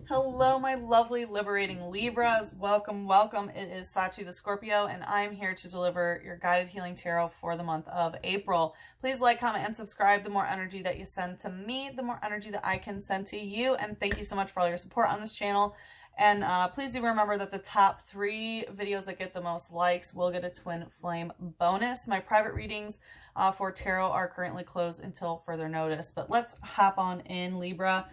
Hello, my lovely liberating Libras. Welcome, welcome. It is Sachi the Scorpio, and I'm here to deliver your guided healing tarot for the month of April. Please like, comment, and subscribe. The more energy that you send to me, the more energy that I can send to you. And thank you so much for all your support on this channel. And please do remember that the top 3 videos that get the most likes will get a twin flame bonus. My private readings for tarot are currently closed until further notice. But let's hop on in, Libra.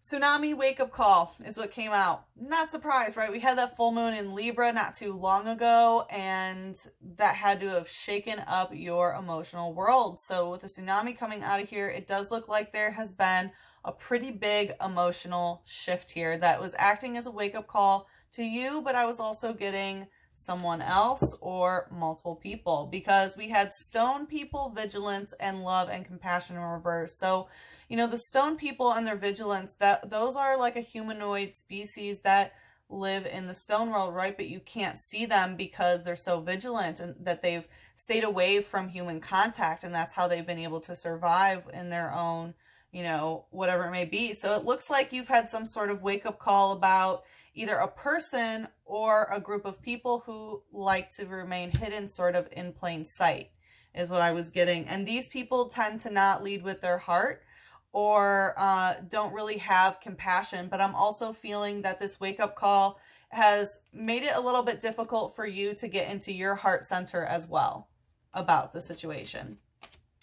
Tsunami wake-up call is what came out. Not surprised, right? We had that full moon in Libra not too long ago, and that had to have shaken up your emotional world. So with the tsunami coming out of here, it does look like there has been a pretty big emotional shift here that was acting as a wake-up call to you, but I was also getting someone else or multiple people, because we had stone people, vigilance, and love and compassion in reverse. So you know, the stone people and their vigilance, those are like a humanoid species that live in the stone world, right? But you can't see them because they're so vigilant and that they've stayed away from human contact, and that's how they've been able to survive in their own, you know, whatever it may be. So it looks like you've had some sort of wake-up call about either a person or a group of people who like to remain hidden sort of in plain sight is what I was getting. And these people tend to not lead with their heart, or don't really have compassion. But I'm also feeling that this wake-up call has made it a little bit difficult for you to get into your heart center as well about the situation.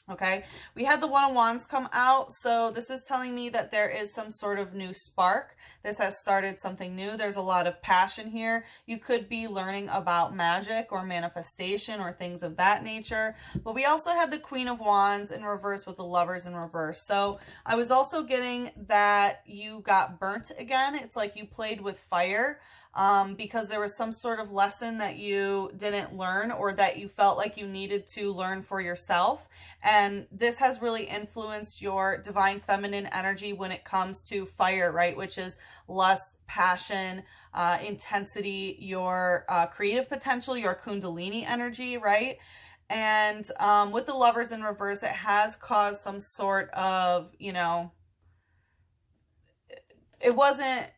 Okay, we had the One of Wands come out, so this is telling me that there is some sort of new spark. This has started something new. There's a lot of passion here. You could be learning about magic or manifestation or things of that nature. But we also had the Queen of Wands in reverse with the Lovers in reverse. So I was also getting that you got burnt again. It's like you played with fire. Because there was some sort of lesson that you didn't learn, or that you felt like you needed to learn for yourself. And this has really influenced your divine feminine energy when it comes to fire, right? Which is lust, passion, intensity, your creative potential, your kundalini energy, right? And with the Lovers in reverse, it has caused some sort of, you know, it wasn't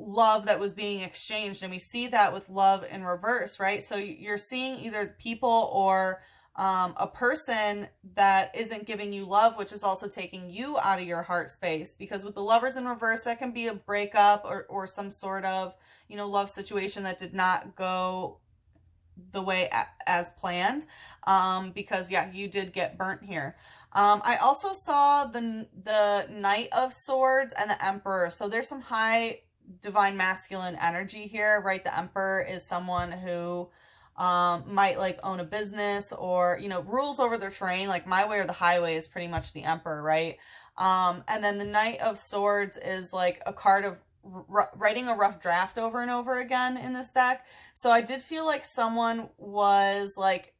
love that was being exchanged, and we see that with love in reverse, right? So you're seeing either people or a person that isn't giving you love, which is also taking you out of your heart space, because with the Lovers in reverse, that can be a breakup or some sort of, you know, love situation that did not go the way as planned, because yeah, you did get burnt here. I also saw the Knight of Swords and the Emperor, so there's some high divine masculine energy here, right? The Emperor is someone who might like own a business, or, you know, rules over their terrain, like my way or the highway is pretty much the Emperor, right? And then the Knight of Swords is like a card of writing a rough draft over and over again in this deck. So I did feel like someone was like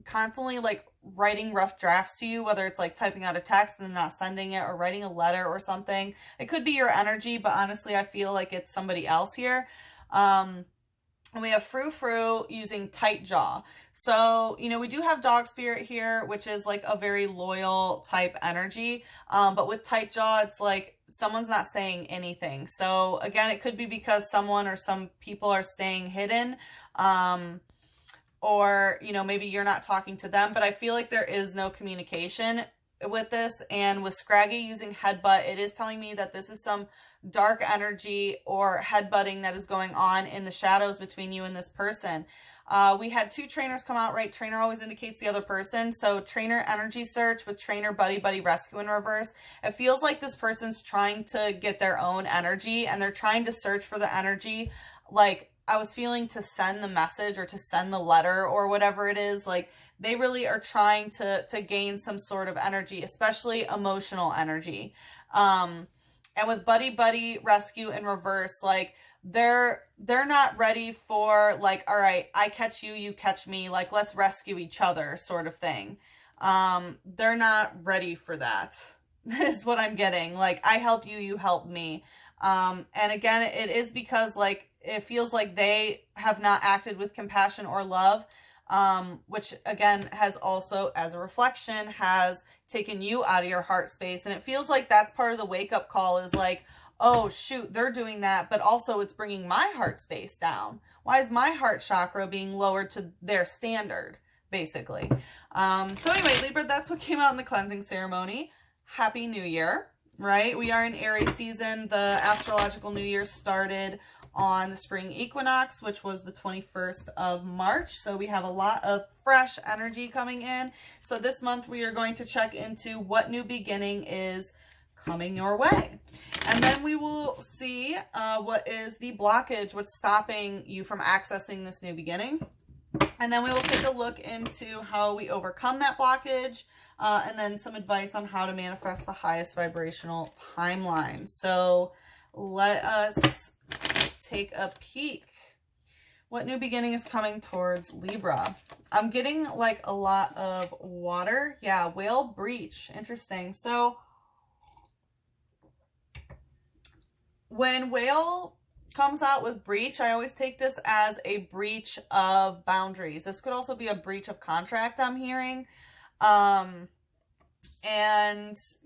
constantly like writing rough drafts to you, whether it's like typing out a text and then not sending it, or writing a letter or something. It could be your energy, but honestly, I feel like it's somebody else here. And we have Frou Frou using Tight Jaw. So, you know, we do have Dog Spirit here, which is like a very loyal type energy. But with Tight Jaw, it's like someone's not saying anything. So again, it could be because someone or some people are staying hidden. Or, you know, maybe you're not talking to them, but I feel like there is no communication with this. And with Scraggy using Headbutt, it is telling me that this is some dark energy or headbutting that is going on in the shadows between you and this person. We had 2 trainers come out, right? Trainer always indicates the other person. So trainer energy search with trainer buddy rescue in reverse. It feels like this person's trying to get their own energy, and they're trying to search for the energy. Like, I was feeling to send the message or to send the letter or whatever it is. Like, they really are trying to gain some sort of energy, especially emotional energy. And with buddy rescue in reverse, like they're not ready for like, all right, I catch you, you catch me, like let's rescue each other sort of thing. They're not ready for that is what I'm getting. Like, I help you, you help me. And again, it is because like it feels like they have not acted with compassion or love, which again has also, as a reflection, has taken you out of your heart space. And it feels like that's part of the wake up call is like, oh shoot, they're doing that, but also it's bringing my heart space down. Why is my heart chakra being lowered to their standard, basically? So anyway, Libra, that's what came out in the cleansing ceremony. Happy New Year, right? We are in Aries season. The astrological New Year started on the spring equinox, which was the 21st of March. So we have a lot of fresh energy coming in. So this month we are going to check into what new beginning is coming your way. And then we will see what is the blockage, what's stopping you from accessing this new beginning. And then we will take a look into how we overcome that blockage, and then some advice on how to manifest the highest vibrational timeline. So let us take a peek. What new beginning is coming towards Libra? I'm getting like a lot of water. Yeah, whale breach. Interesting. So when whale comes out with breach, I always take this as a breach of boundaries. This could also be a breach of contract, I'm hearing. And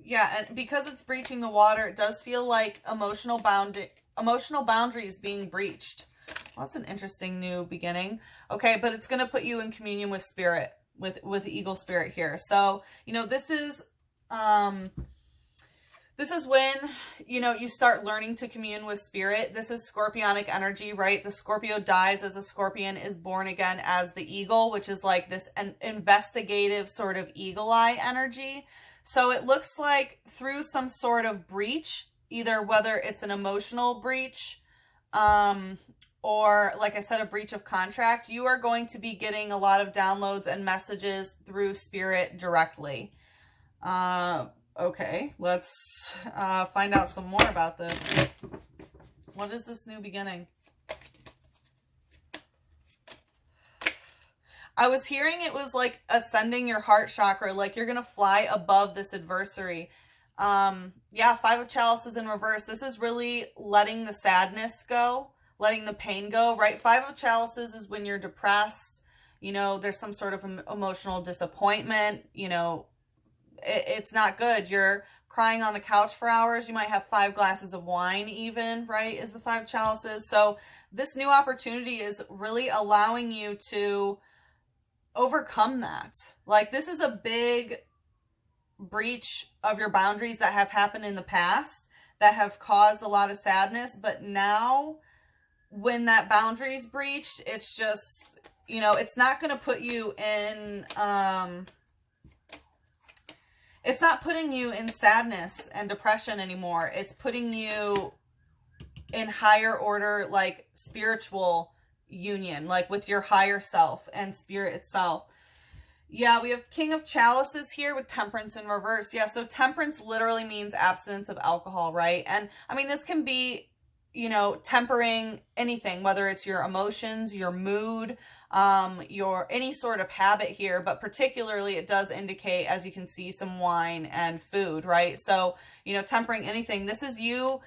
yeah, and because it's breaching the water, it does feel like emotional boundaries being breached. Well, that's an interesting new beginning. Okay, but it's going to put you in communion with spirit, with eagle spirit here. So, you know, this is when, you know, you start learning to commune with spirit. This is scorpionic energy, right? The Scorpio dies as a scorpion, is born again as the eagle, which is like this an investigative sort of eagle eye energy. So it looks like through some sort of breach, either whether it's an emotional breach, or like I said, a breach of contract, you are going to be getting a lot of downloads and messages through spirit directly. Okay, let's find out some more about this. What is this new beginning? I was hearing it was like ascending your heart chakra, like you're going to fly above this adversary. Yeah, Five of Chalices in reverse. This is really letting the sadness go, letting the pain go, right? Five of Chalices is when you're depressed, you know, there's some sort of emotional disappointment, you know, it's not good. You're crying on the couch for hours. You might have 5 glasses of wine even, right? Is the Five of Chalices. So this new opportunity is really allowing you to overcome that. Like, this is a big breach of your boundaries that have happened in the past that have caused a lot of sadness. But now when that boundary is breached, it's just, you know, it's not going to put you in, it's not putting you in sadness and depression anymore. It's putting you in higher order, like spiritual union, like with your higher self and spirit itself. Yeah, we have King of Chalices here with Temperance in reverse. Yeah, so temperance literally means abstinence of alcohol, right? And I mean, this can be, you know, tempering anything, whether it's your emotions, your mood, your any sort of habit here, but particularly it does indicate, as you can see, some wine and food, right? So, you know, tempering anything. This is you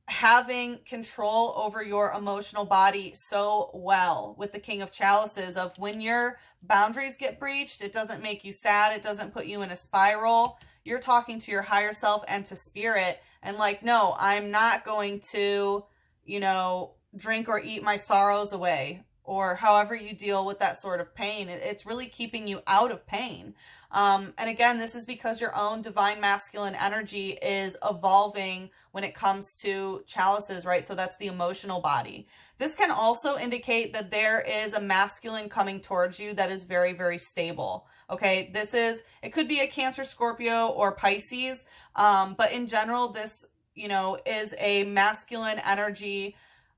having control over your emotional body so well with the King of Chalices, of when your boundaries get breached, it doesn't make you sad. It doesn't put you in a spiral. You're talking to your higher self and to spirit and like, no, I'm not going to, you know, drink or eat my sorrows away, or however you deal with that sort of pain. It's really keeping you out of pain. And again, this is because your own divine masculine energy is evolving when it comes to chalices, right? So that's the emotional body. This can also indicate that there is a masculine coming towards you that is very, very stable. Okay, it could be a Cancer, Scorpio, or Pisces. But in general, this, you know, is a masculine energy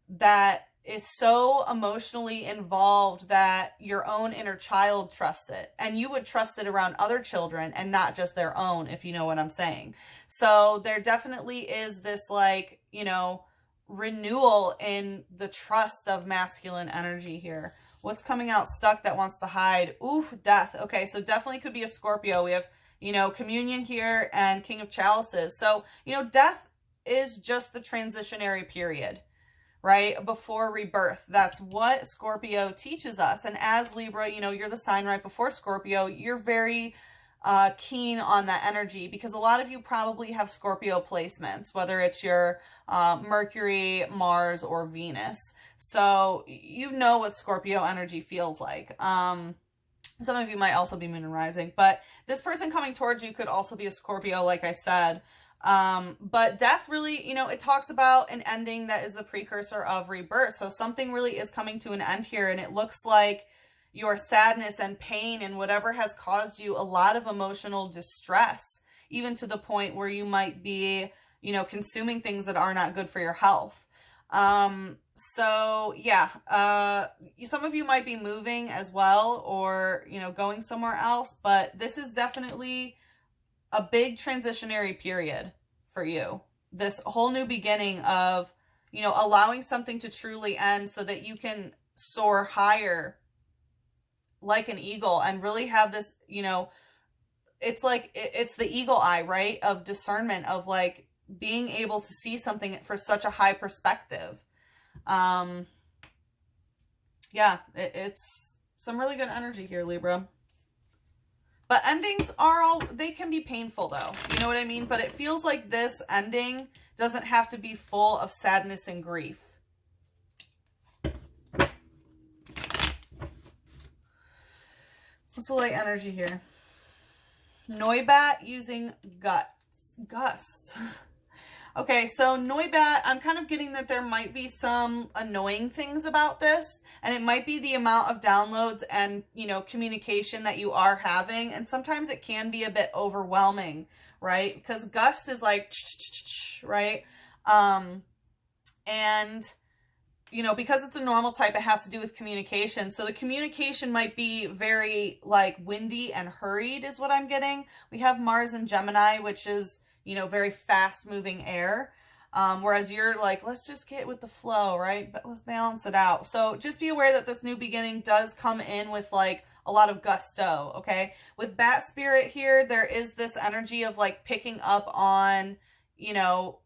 that is so emotionally involved that your own inner child trusts it. And you would trust it around other children and not just their own, if you know what I'm saying. So there definitely is this, like, you know, renewal in the trust of masculine energy here. What's coming out stuck that wants to hide? Oof, Death. Okay, so definitely could be a Scorpio. We have, you know, Communion here and King of Chalices. So, you know, death is just the transitionary period, right? Before rebirth. That's what Scorpio teaches us. And as Libra, you know, you're the sign right before Scorpio. You're very keen on that energy, because a lot of you probably have Scorpio placements, whether it's your Mercury, Mars, or Venus. So you know what Scorpio energy feels like. Some of you might also be moon and rising, but this person coming towards you could also be a Scorpio, like I said. But death really, you know, it talks about an ending that is the precursor of rebirth. So something really is coming to an end here, and it looks like your sadness and pain and whatever has caused you a lot of emotional distress, even to the point where you might be, you know, consuming things that are not good for your health. So yeah, some of you might be moving as well, or, you know, going somewhere else, but this is definitely a big transitionary period for you. This whole new beginning of, you know, allowing something to truly end so that you can soar higher like an eagle and really have this, you know, it's like, it's the eagle eye, right? Of discernment, of like being able to see something for such a high perspective. Yeah, it's some really good energy here, Libra. But endings are they can be painful though. You know what I mean? But it feels like this ending doesn't have to be full of sadness and grief. What's the light energy here? Noibat using gust. Okay, so Noibat, I'm kind of getting that there might be some annoying things about this, and it might be the amount of downloads and, you know, communication that you are having, and sometimes it can be a bit overwhelming, right? Because gust is like, right? And, you know, because it's a normal type, it has to do with communication. So the communication might be very, like, windy and hurried is what I'm getting. We have Mars and Gemini, which is, you know, very fast moving air. Whereas you're like, let's just get with the flow, right? But let's balance it out. So just be aware that this new beginning does come in with like a lot of gusto, okay? With Bat Spirit here, there is this energy of like picking up on, you know,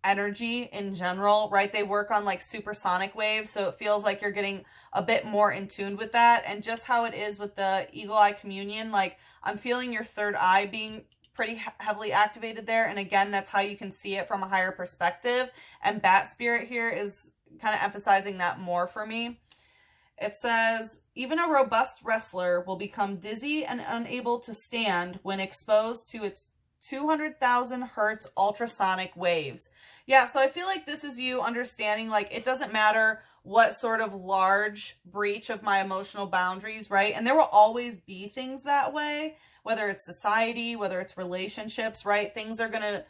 energy in general, right? They work on like supersonic waves. So it feels like you're getting a bit more in tune with that. And just how it is with the Eagle Eye Communion, like I'm feeling your third eye being pretty heavily activated there. And again, that's how you can see it from a higher perspective. And Bat Spirit here is kind of emphasizing that more for me. It says, even a robust wrestler will become dizzy and unable to stand when exposed to its 200,000 hertz ultrasonic waves. Yeah, so I feel like this is you understanding, like, it doesn't matter what sort of large breach of my emotional boundaries, right? And there will always be things that way, whether it's society, whether it's relationships, right? Things are going to,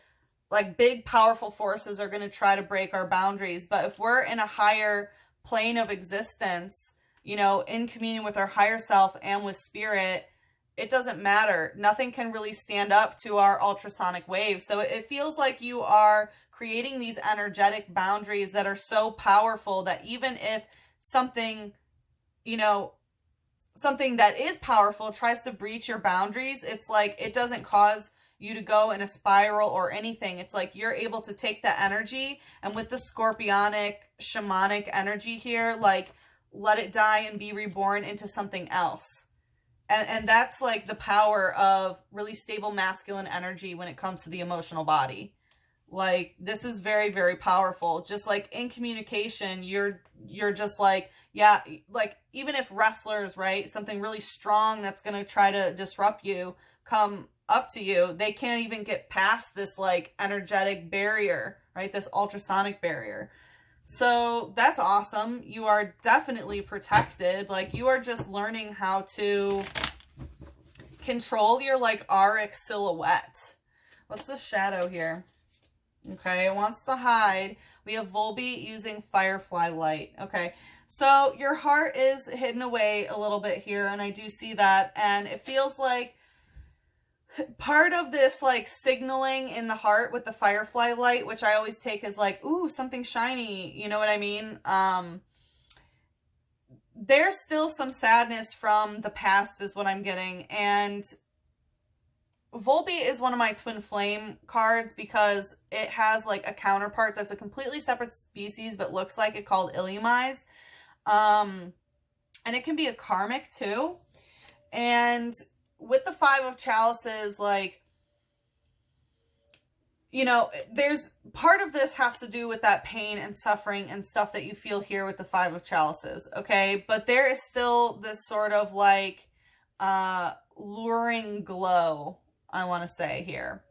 like, big, powerful forces are going to try to break our boundaries. But if we're in a higher plane of existence, you know, in communion with our higher self and with spirit, it doesn't matter. Nothing can really stand up to our ultrasonic waves. So it feels like you are creating these energetic boundaries that are so powerful that even if something, you know, something that is powerful tries to breach your boundaries, it's like it doesn't cause you to go in a spiral or anything. It's like you're able to take that energy, and with the scorpionic, shamanic energy here, like, let it die and be reborn into something else. And that's like the power of really stable masculine energy when it comes to the emotional body. Like, this is very, very powerful. Just like in communication, you're just like, yeah, like even if wrestlers, right, something really strong that's going to try to disrupt you come up to you, they can't even get past this like energetic barrier, right? This ultrasonic barrier. So that's awesome. You are definitely protected. Like, you are just learning how to control your like auric silhouette. What's the shadow here? Okay, it wants to hide. We have Volbeat using firefly light. Okay, so your heart is hidden away a little bit here, and I do see that, and it feels like part of this like signaling in the heart with the firefly light, which I always take as like, ooh, something shiny, you know what I mean? There's still some sadness from the past is what I'm getting, and Volbeat is one of my twin flame cards because it has like a counterpart that's a completely separate species but looks like it, called Illumise. And it can be a karmic too. And with the Five of Chalices, like, you know, there's part of this has to do with that pain and suffering and stuff that you feel here with the Five of Chalices, okay? But there is still this sort of like luring glow, I want to say here.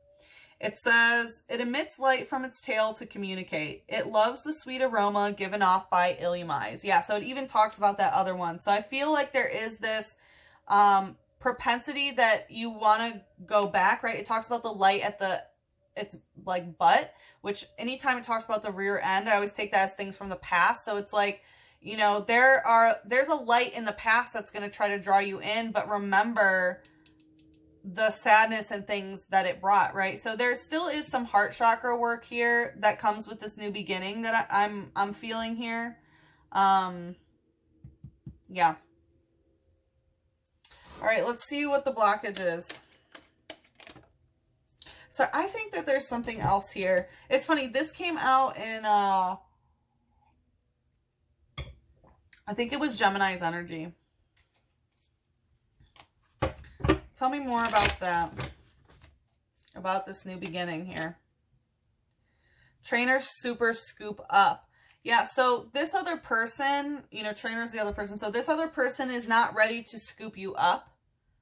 It says, it emits light from its tail to communicate. It loves the sweet aroma given off by Illumise. Yeah, so it even talks about that other one. So I feel like there is this propensity that you want to go back, right? It talks about the light at its like butt, which anytime it talks about the rear end, I always take that as things from the past. So it's like, you know, there's a light in the past that's going to try to draw you in, but remember the sadness and things that it brought, right? So there still is some heart chakra work here that comes with this new beginning that I'm feeling here. Yeah. All right, let's see what the blockage is. So I think that there's something else here. It's funny, this came out in I think it was Gemini's energy. Tell me more about that. About this new beginning here. Trainer super scoop up. Yeah, so this other person, you know, trainer's the other person. So this other person is not ready to scoop you up.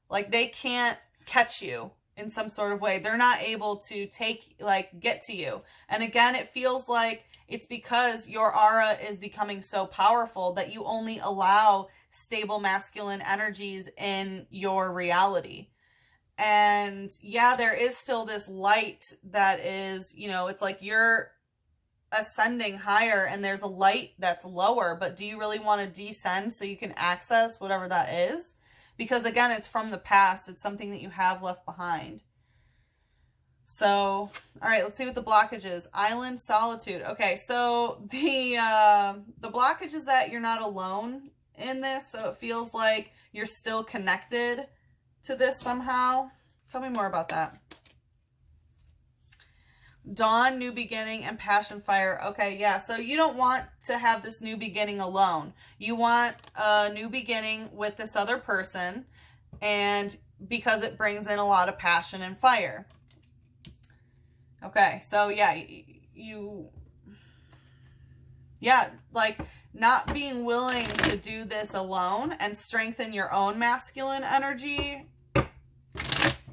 Like they can't catch you in some sort of way. They're not able to get to you. And again, it feels like it's because your aura is becoming so powerful that you only allow stable masculine energies in your reality. And yeah, there is still this light that is, you know, it's like you're ascending higher and there's a light that's lower, but do you really want to descend so you can access whatever that is? Because again, it's from the past. It's something that you have left behind. So, all right, let's see what the blockage is. Island solitude. Okay, so the blockage is that you're not alone in this. So it feels like you're still connected to this somehow. Tell me more about that. Dawn, new beginning, and passion fire. Okay, yeah, so you don't want to have this new beginning alone. You want a new beginning with this other person, and because it brings in a lot of passion and fire. Okay, so yeah, like not being willing to do this alone and strengthen your own masculine energy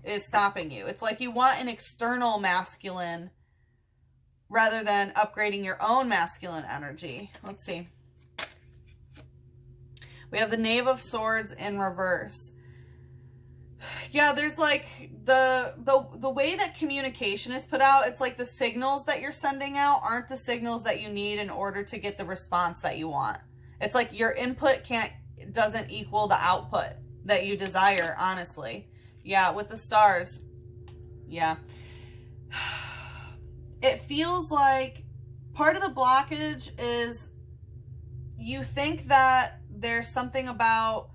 is stopping you. It's like you want an external masculine rather than upgrading your own masculine energy. Let's see. We have the Knave of Swords in reverse. Yeah, there's like the way that communication is put out, it's like the signals that you're sending out aren't the signals that you need in order to get the response that you want. It's like your input doesn't equal the output that you desire, honestly. Yeah, with the stars. Yeah. It feels like part of the blockage is you think that there's something about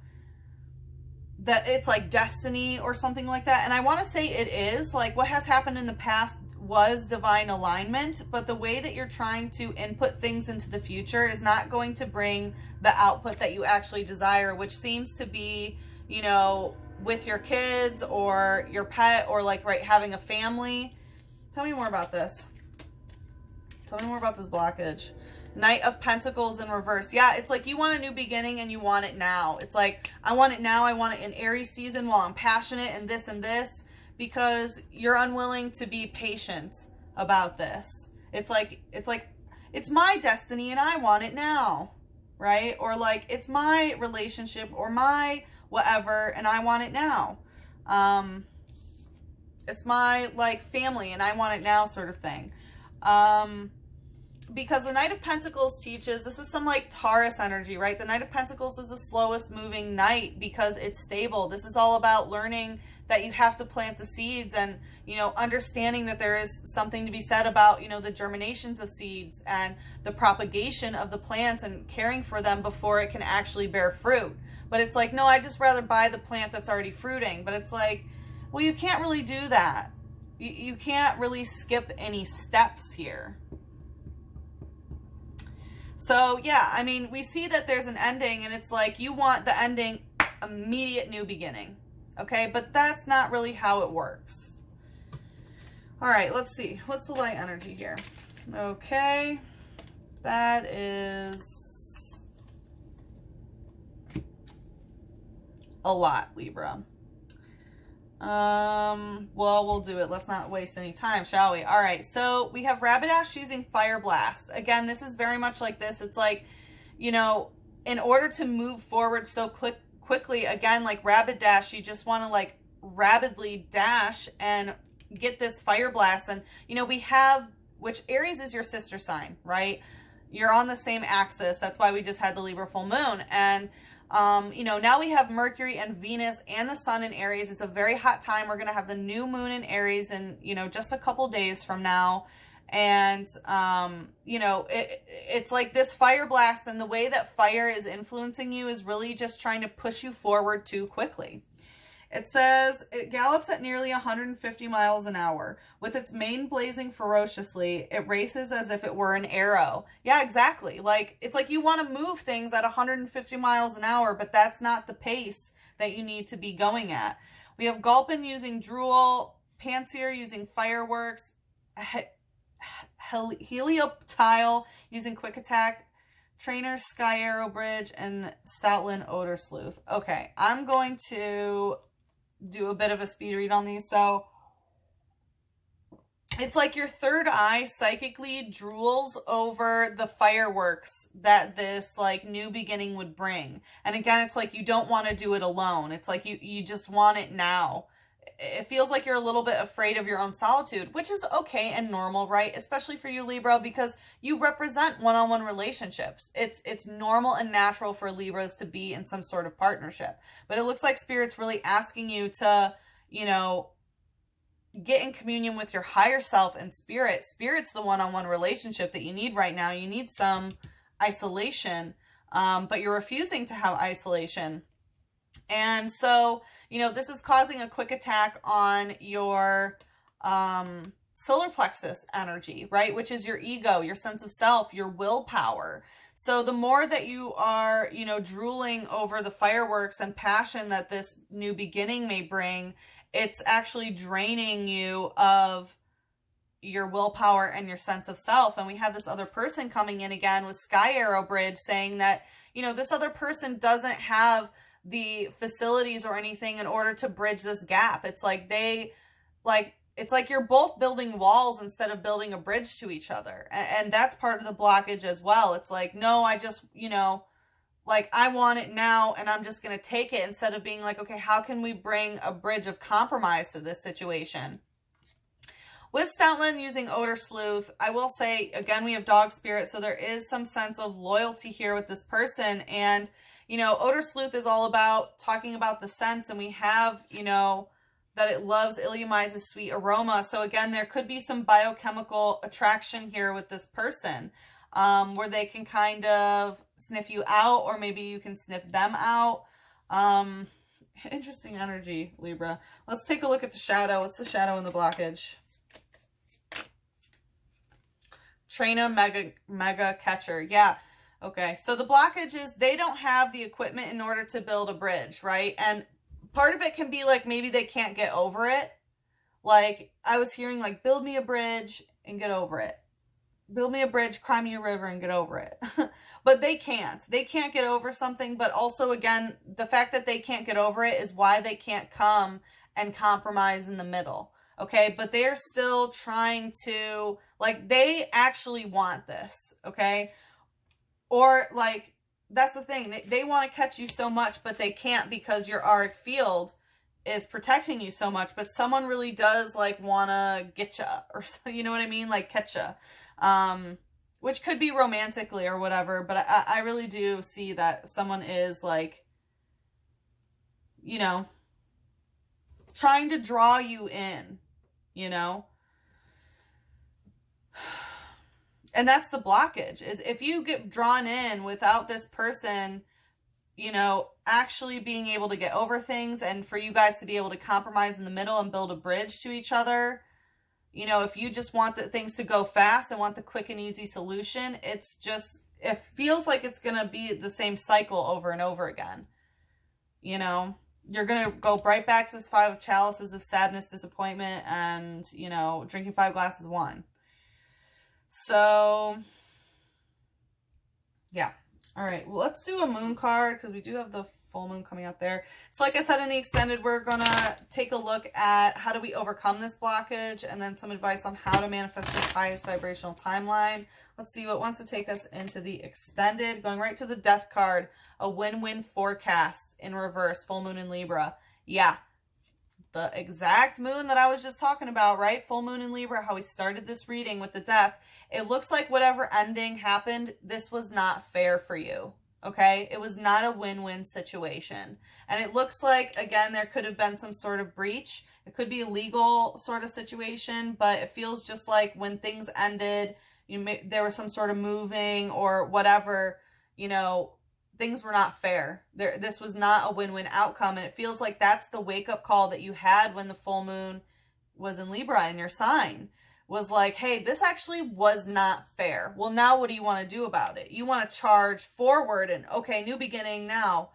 that it's like destiny or something like that. And I want to say it is. Like what has happened in the past was divine alignment, but the way that you're trying to input things into the future is not going to bring the output that you actually desire, which seems to be, you know, with your kids or your pet or like, right, having a family. Tell me more about this. Tell me more about this blockage. Knight of Pentacles in reverse. Yeah, it's like you want a new beginning and you want it now. It's like, I want it now. I want it in Aries season while I'm passionate and this, because you're unwilling to be patient about this. It's like, it's my destiny and I want it now, right? Or like, it's my relationship or my whatever and I want it now. It's my like family and I want it now sort of thing. Because the Knight of Pentacles teaches, this is some like Taurus energy, right? The Knight of Pentacles is the slowest moving knight because it's stable. This is all about learning that you have to plant the seeds and, you know, understanding that there is something to be said about, you know, the germinations of seeds and the propagation of the plants and caring for them before it can actually bear fruit. But it's like, no, I just rather buy the plant that's already fruiting. But it's like, well, you can't really do that. You can't really skip any steps here. So yeah, I mean, we see that there's an ending and it's like you want the ending, immediate new beginning. Okay, but that's not really how it works. All right, let's see. What's the light energy here? Okay, that is a lot, Libra. Well, we'll do it. Let's not waste any time, shall we? All right, so we have Rapidash using Fire Blast. Again, this is very much like this. It's like, you know, in order to move forward so quickly, again, like Rapidash, you just want to like rapidly dash and get this Fire Blast. And, you know, we have, which Aries is your sister sign, right? You're on the same axis. That's why we just had the Libra full moon. And, you know, now we have Mercury and Venus and the sun in Aries. It's a very hot time. We're going to have the new moon in Aries in, you know, just a couple days from now. And, you know, it's like this Fire Blast, and the way that fire is influencing you is really just trying to push you forward too quickly. It says, it gallops at nearly 150 miles an hour. With its mane blazing ferociously, it races as if it were an arrow. Yeah, exactly. Like, it's like you want to move things at 150 miles an hour, but that's not the pace that you need to be going at. We have Gulpin using Drool, Panseer using Fireworks, Helioptile using Quick Attack, Trainer, Sky Arrow Bridge, and Stoutland Odor Sleuth. Okay, I'm going to do a bit of a speed read on these. So it's like your third eye psychically drools over the fireworks that this like new beginning would bring. And again, it's like you don't want to do it alone. It's like you just want it now. It feels like you're a little bit afraid of your own solitude, which is okay and normal, right? Especially for you, Libra, because you represent one-on-one relationships. It's normal and natural for Libras to be in some sort of partnership. But it looks like Spirit's really asking you to, you know, get in communion with your higher self and Spirit. Spirit's the one-on-one relationship that you need right now. You need some isolation, but you're refusing to have isolation. And so, you know, this is causing a quick attack on your solar plexus energy, right? Which is your ego, your sense of self, your willpower. So the more that you are, you know, drooling over the fireworks and passion that this new beginning may bring, it's actually draining you of your willpower and your sense of self. And we have this other person coming in again with Sky Arrow Bridge saying that, you know, this other person doesn't have the facilities or anything in order to bridge this gap. It's like it's like you're both building walls instead of building a bridge to each other. And that's part of the blockage as well. It's like, no, I just, you know, like I want it now and I'm just going to take it, instead of being like, okay, how can we bring a bridge of compromise to this situation? With Stoutland using Odor Sleuth, I will say, again, we have Dog Spirit. So there is some sense of loyalty here with this person. And you know, Odor Sleuth is all about talking about the scents, and we have, you know, that it loves Illuminizes sweet aroma. So again, there could be some biochemical attraction here with this person, where they can kind of sniff you out, or maybe you can sniff them out. Interesting energy, Libra. Let's take a look at the shadow. What's the shadow in the blockage? Traina Mega Catcher. Yeah. Okay, so the blockage is they don't have the equipment in order to build a bridge, right? And part of it can be like maybe they can't get over it. Like I was hearing like, build me a bridge and get over it. Build me a bridge, cry me a river and get over it. But they can't. They can't get over something. But also, again, the fact that they can't get over it is why they can't come and compromise in the middle. Okay, but they're still trying to, like, they actually want this, okay? Or, like, that's the thing. They want to catch you so much, but they can't because your auric field is protecting you so much. But someone really does, like, want to get you, or, you know what I mean? Like, catch you. Which could be romantically or whatever. But I really do see that someone is, like, you know, trying to draw you in, you know? And that's the blockage, is if you get drawn in without this person, you know, actually being able to get over things, and for you guys to be able to compromise in the middle and build a bridge to each other, you know, if you just want the things to go fast and want the quick and easy solution, it's just, it feels like it's going to be the same cycle over and over again, you know? you're going to go right back to this 5 of chalices of sadness, disappointment, and, you know, drinking 5 glasses of wine. So, yeah. All right. Well, let's do a moon card because we do have the full moon coming out there. So like I said in the extended, we're going to take a look at how do we overcome this blockage and then some advice on how to manifest your highest vibrational timeline. Let's see what wants to take us into the extended. Going right to the death card, a win-win forecast in reverse, full moon in Libra. Yeah, the exact moon that I was just talking about, right? Full moon in Libra, how we started this reading with the death. It looks like whatever ending happened, this was not fair for you. Okay, it was not a win-win situation. And it looks like, again, there could have been some sort of breach. It could be a legal sort of situation, but it feels just like when things ended, there was some sort of moving or whatever, you know, things were not fair. This was not a win-win outcome. And it feels like that's the wake-up call that you had when the full moon was in Libra in your sign. Was like, hey, this actually was not fair. Well, now what do you want to do about it? You want to charge forward and, okay, new beginning now.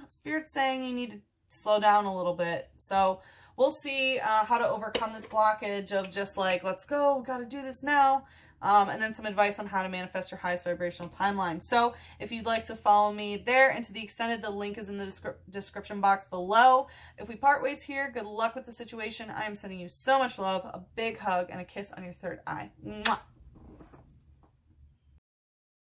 Spirit's saying you need to slow down a little bit. So we'll see how to overcome this blockage of just like, let's go, we got to do this now. And then some advice on how to manifest your highest vibrational timeline. So if you'd like to follow me there into the extended, the link is in the description box below. If we part ways here, good luck with the situation. I am sending you so much love, a big hug, and a kiss on your third eye. Mwah.